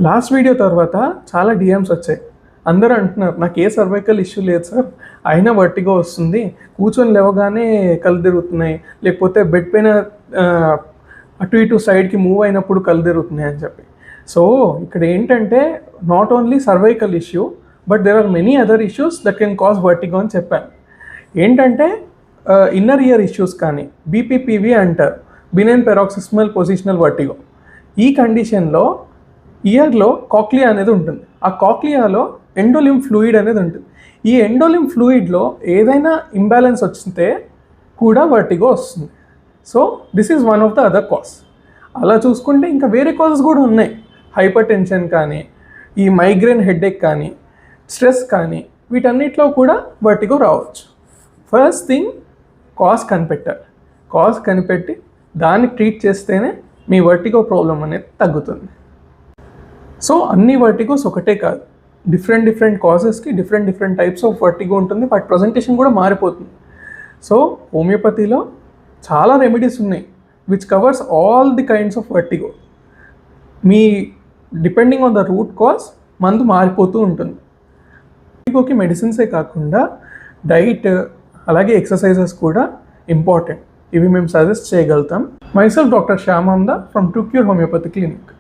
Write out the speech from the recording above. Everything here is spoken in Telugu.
లాస్ట్ వీడియో తర్వాత చాలా డిఎమ్స్ వచ్చాయి. అందరూ అంటున్నారు నాకు ఏ సర్వైకల్ ఇష్యూ లేదు సార్, అయినా వర్టిగో వస్తుంది, కూర్చొని లేవగానే కళ్ళు తిరుగుతున్నాయి, లేకపోతే బెడ్ పైన అటు ఇటు సైడ్కి మూవ్ అయినప్పుడు కళ్ళు తిరుగుతున్నాయి అని చెప్పి. సో ఇక్కడ ఏంటంటే not only cervical issue but there are many other issues that can cause vertigo అని చెప్పాను. ఏంటంటే ఇన్నర్ ఇయర్ ఇష్యూస్ కానీ బీపీపీవీ అంటారు, బినైన్ పెరాక్సిస్మల్ పొజిషనల్ వర్టిగో. ఈ కండిషన్లో ఇయర్లో కాక్లియా అనేది ఉంటుంది. ఆ కాక్లియాలో ఎండోలింఫ్ ఫ్లూయిడ్ అనేది ఉంటుంది. ఈ ఎండోలింఫ్ ఫ్లూయిడ్లో ఏదైనా ఇంబ్యాలెన్స్ వచ్చితే కూడా వర్టిగో వస్తుంది. So this is one of the other cause. అలా చూసుకుంటే ఇంకా వేరే కాజెస్ కూడా ఉన్నాయి. హైపర్ టెన్షన్ కానీ, ఈ మైగ్రేన్ హెడేక్ కానీ, స్ట్రెస్ కానీ, వీటన్నిటిలో కూడా వర్టిగో రావచ్చు. ఫస్ట్ థింగ్ కాజ్ కనిపెట్టాలి. కాజ్ కనిపెట్టి దాన్ని ట్రీట్ చేస్తేనే మీ వర్టిగో ప్రాబ్లం అనేది తగ్గుతుంది. సో అన్ని వర్టిగోస్ ఒకటే కాదు, డిఫరెంట్ కాజెస్కి డిఫరెంట్ టైప్స్ ఆఫ్ వర్టిగో ఉంటుంది. వాటి ప్రజెంటేషన్ కూడా మారిపోతుంది. సో హోమియోపతిలో చాలా రెమెడీస్ ఉన్నాయి which covers all the kinds of vertigo. Me depending on the root cause మందు మారిపోతూ ఉంటుంది. వర్టిగోకి మెడిసిన్సే కాకుండా డైట్ అలాగే ఎక్సర్సైజెస్ కూడా ఇంపార్టెంట్. ఇవి మేము సజెస్ట్ చేయగలుగుతాం. Myself doctor Shyam Amda from true cure homeopathy clinic.